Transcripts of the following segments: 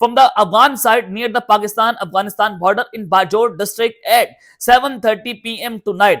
from the Afghan side near the Pakistan-Afghanistan border in Bajor district at 7:30 PM tonight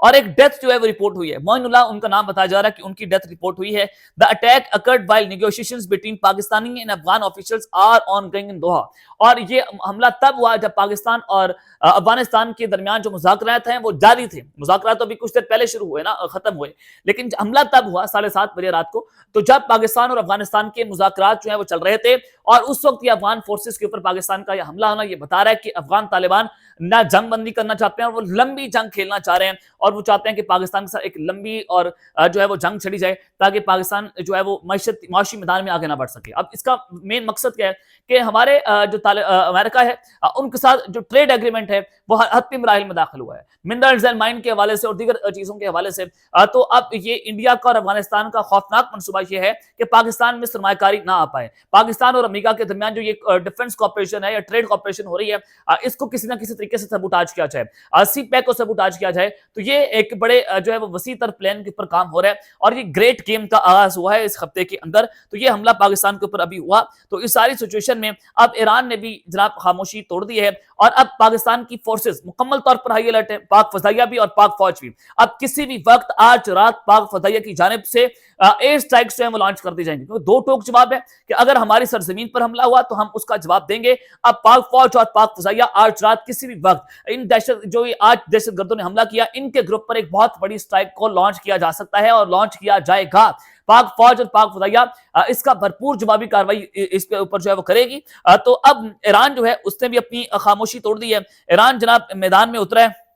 اور ایک death جو ہے وہ رپورٹ ہوئی ہے. معین اللہ ان کا نام بتایا جا رہا ہے کہ ان کی ڈیتھ رپورٹ ہوئی ہے. The attack occurred while negotiations between Pakistani and Afghan officials are ongoing in Doha. اور یہ حملہ تب ہوا جب پاکستان اور افغانستان کے درمیان جو مذاکرات ہیں وہ جاری تھے. مذاکرات تو ابھی کچھ دیر پہلے شروع ہوئے نا, ختم ہوئے, لیکن حملہ تب ہوا 7:30 بجے رات کو, تو جب پاکستان اور افغانستان کے مذاکرات جو ہیں وہ چل رہے تھے. اور اس وقت یہ افغان فورسز کے اوپر پاکستان کا یہ حملہ ہونا یہ بتا رہا ہے کہ افغان طالبان نہ جنگ بندی کرنا چاہتے ہیں اور وہ لمبی جنگ کھیلنا چاہ رہے ہیں, اور وہ چاہتے ہیں کہ پاکستان کے ساتھ ایک لمبی اور جو ہے وہ جنگ چھڑی جائے تاکہ پاکستان جو ہے وہ معاشی میدان میں آگے نہ بڑھ سکے. اب اس کا مین مقصد کیا ہے کہ ہمارے جو امریکہ ہے ان کے ساتھ جو ٹریڈ ایگریمنٹ ہے وہ حتمی مراحل میں داخل ہوا ہے, منرلز اینڈ مائن کے حوالے سے اور دیگر چیزوں کے حوالے سے. تو اب یہ انڈیا کا اور افغانستان کا خوفناک منصوبہ یہ ہے کہ پاکستان میں سرمایہ کاری نہ آ پائے. پاکستان اور امریکہ کے درمیان جو یہ ڈیفنس کوآپریشن ہے یا ٹریڈ کوآپریشن ہو رہی ہے, اس کو کسی نہ کسی طریقے سے سبوٹاج کیا جائے, سی پیک کو سبوٹاج کیا جائے. تو یہ ایک بڑے جو ہے وہ وسیع تر پلان کے اوپر کام ہو رہا ہے, اور یہ گریٹ گیم کا آغاز ہوا ہے اس ہفتے کے اندر. تو یہ حملہ پاکستان کے اوپر ابھی ہوا. تو اس ساری سچویشن میں اب ایران نے بھی جناب خاموشی توڑ دی ہے, اور اب پاکستان کی فورسز مکمل طور پر ہائی الرٹ ہے, پاک فضائیہ بھی اور پاک فوج بھی. اب کسی بھی وقت آج رات پاک فضائیہ کی جانب سے ایئر سٹرائکس جو ہیں وہ لانچ کر دی جائیں گی, کیونکہ دو ٹوک جواب ہے کہ اگر ہماری سرزمین پر حملہ ہوا تو ہم اس کا جواب دیں گے. اب پاک فوج اور پاک فضائیہ آج رات کسی بھی وقت ان دہشت گردوں نے حملہ کیا, ان کے گروپ پر ایک بہت بڑی سٹرائک کو لانچ کیا جا سکتا ہے اور لانچ کیا جائے گا. پاک فوج اور پاک فضائیہ اس کا بھرپور جوابی کاروائی اس کے اوپر جو ہے وہ کرے گی. تو اب ایران جو ہے اس نے بھی اپنی خاموشی توڑ دی ہے. ایران جناب میدان میں اترا ہے,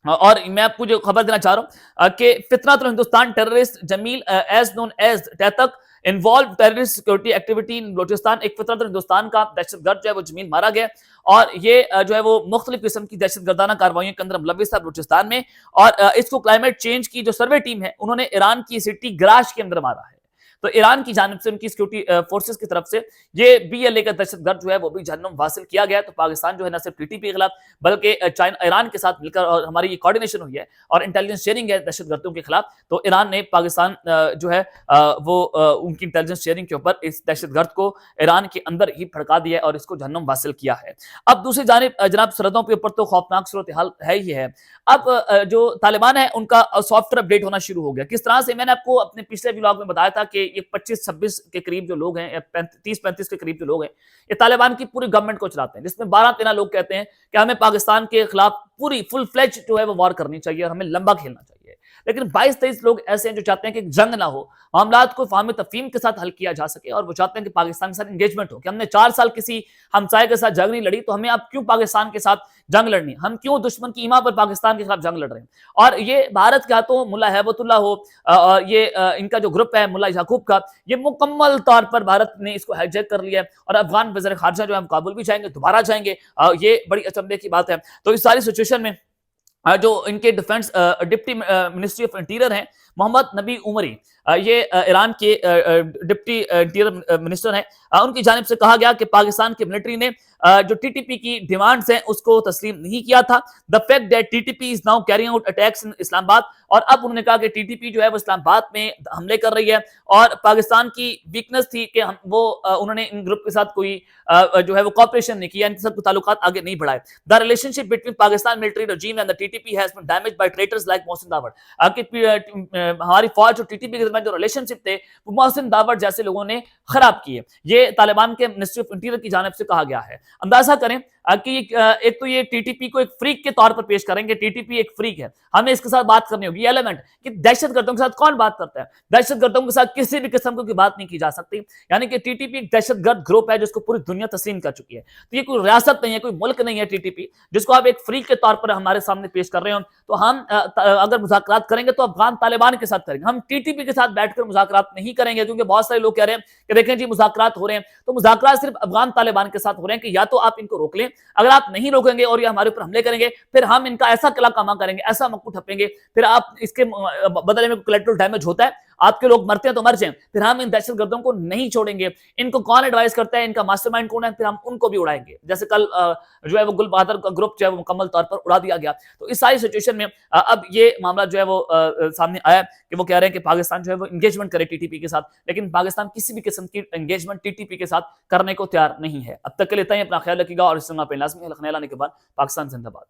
اور میں آپ کو جو خبر دینا چاہ رہا ہوں کہ فتنۃ الہندوستان terrorist Jamil as known as ٹیتک involved terrorist security activity in Balochistan. ایک فتنۃ الہندوستان کا دہشت گرد جو ہے وہ جمیل مارا گیا, اور یہ جو ہے وہ مختلف قسم کی دہشت گردانہ کارروائیوں کے اندر ملوث تھا بلوچستان میں. اور اس کو کلائمیٹ چینج کی جو سروے ٹیم ہے انہوں نے ایران کی سٹی گراش کے اندر مارا ہے. تو ایران کی جانب سے ان کی سیکورٹی فورسز کی طرف سے یہ BLA کا دہشت گرد جو ہے وہ بھی جہنم حاصل کیا گیا. تو پاکستان جو ہے نہ صرف TTP کے خلاف بلکہ ایران کے ساتھ مل کر اور ہماری یہ کوارڈینیشن ہوئی ہے اور انٹیلیجنس شیئرنگ ہے دہشت گردوں کے خلاف. تو ایران نے پاکستان جو ہے وہ ان کی انٹیلیجنس شیئرنگ کے اوپر اس دہشت گرد کو ایران کے اندر ہی بھڑکا دیا ہے اور اس کو جہنم حاصل کیا ہے. اب دوسری جانب جناب سرحدوں کے اوپر تو خوفناک صورتحال ہے ہی ہے. اب جو طالبان ہے ان کا سافٹ ویئر اپڈیٹ ہونا شروع ہو گیا. کس طرح سے, میں نے آپ کو اپنے پچھلے ولاگ میں بتایا تھا کہ یہ 25-26 کے قریب جو لوگ ہیں یا 30-35 کے قریب جو لوگ ہیں یہ طالبان کی پوری گورنمنٹ کو چلاتے ہیں, جس میں 12-13 لوگ کہتے ہیں کہ ہمیں پاکستان کے خلاف پوری فل فلیج جو ہے وہ وار کرنی چاہیے اور ہمیں لمبا کھیلنا چاہیے. لیکن 22-23 لوگ ایسے ہیں جو چاہتے ہیں کہ جنگ نہ ہو, معاملات کو فہم تفہیم کے ساتھ حل کیا جا سکے, اور وہ چاہتے ہیں کہ پاکستان کے ساتھ انگیجمنٹ ہو. کہ ہم نے 4 سال کسی ہمسائے کے ساتھ جنگ نہیں لڑی تو ہمیں اب کیوں پاکستان کے ساتھ جنگ لڑنی, ہم کیوں دشمن کی ایما پر پاکستان کے خلاف جنگ لڑ رہے ہیں. اور یہ بھارت کے ہاتھوں ملا ہیبت اللہ ہو, یہ ان کا جو گروپ ہے ملا یعقوب کا, یہ مکمل طور پر بھارت نے اس کو ہائیجیک کر لیا ہے. اور افغان وزیر خارجہ جو ہم کابل بھی جائیں گے, دوبارہ جائیں گے, یہ بڑی اچنبے کی بات ہے. تو اس ساری سچویشن میں جو ان کے defence deputy ministry of interior ہیں محمد نبی عمری, یہ ایران کے ڈپٹی انٹیریئر منسٹر ہیں, ان کی جانب سے کہا گیا کہ پاکستان کی ملٹری نے جو TTP کی ڈیمانڈز ہیں اس کو تسلیم نہیں کیا تھا. The fact that TTP is now carrying out attacks in اسلام آباد, اور اب انہوں نے کہا کہ TTP جو ہے وہ اسلام آباد میں حملے کر رہی ہے, اور پاکستان کی ویکنس تھی کہ انہوں نے ان گروپ کے ساتھ کوئی جو ہے وہ کوآپریشن نہیں کیا, ان کے ساتھ کوئی تعلقات آگے نہیں بڑھائے. The relationship between Pakistan military regime and the TTP has been damaged by traitors like Mohsin Dawar. ہماری فوج اور TTP کے درمیان جو ریلیشن شپ تھے وہ محسن داوڑ جیسے لوگوں نے خراب کیے. یہ طالبان کے منسٹری آف انٹیریئر کی جانب سے کہا گیا ہے. اندازہ کریں کہ ایک تو یہ TTP کو ایک فریق کے طور پر پیش کریں گے. TTP ایک فریق ہے, ہمیں اس کے ساتھ بات کرنی ہوگی. یہ ایلیمنٹ کہ دہشت گردوں کے ساتھ کون بات کرتا ہے, دہشت گردوں کے ساتھ کسی بھی قسم کی بات نہیں کی جا سکتی. یعنی کہ TTP ایک دہشت گرد گروپ ہے جس کو پوری دنیا تسلیم کر چکی ہے. تو یہ کوئی ریاست نہیں ہے, کوئی ملک نہیں ہے TTP جس کو آپ ایک فریق کے طور پر ہمارے سامنے پیش کر رہے ہوں. تو ہم اگر مذاکرات کریں گے تو افغان طالبان کے ساتھ کریں گے, ہم TTP کے ساتھ بیٹھ کر مذاکرات نہیں کریں گے. کیونکہ بہت سارے لوگ کہہ رہے ہیں کہ دیکھیں جی مذاکرات ہو رہے ہیں, تو مذاکرات صرف افغان طالبان کے ساتھ ہو رہے ہیں کہ یا تو آپ ان کو روک لیں, اگر آپ نہیں روکیں گے اور یہ ہمارے اوپر حملے کریں گے پھر ہم ان کا ایسا قلعہ کما کریں گے, ایسا مکو ٹھپیں گے, پھر آپ اس کے بدلے میں کولیٹرل ڈیمیج ہوتا ہے, آپ کے لوگ مرتے ہیں تو مر جائیں, پھر ہم ان دہشت گردوں کو نہیں چھوڑیں گے. ان کو کون ایڈوائز کرتا ہے, ان کا ماسٹر مائنڈ کون ہے, پھر ہم ان کو بھی اڑائیں گے. جیسے کل جو ہے وہ گل بہادر کا گروپ جو ہے وہ مکمل طور پر اڑا دیا گیا. تو اس ساری سچویشن میں اب یہ معاملہ جو ہے وہ سامنے آیا کہ وہ کہہ رہے ہیں کہ پاکستان جو ہے وہ انگیجمنٹ کرے TTP کے ساتھ, لیکن پاکستان کسی بھی قسم کی انگیجمنٹ TTP کے ساتھ کرنے کو تیار نہیں ہے. اب تک کے لیے اتنا ہی, اپنا خیال رکھیے گا, اور اس سے پہ لازمی خلق نئے لانے کے بعد پاکستان زندہ باد.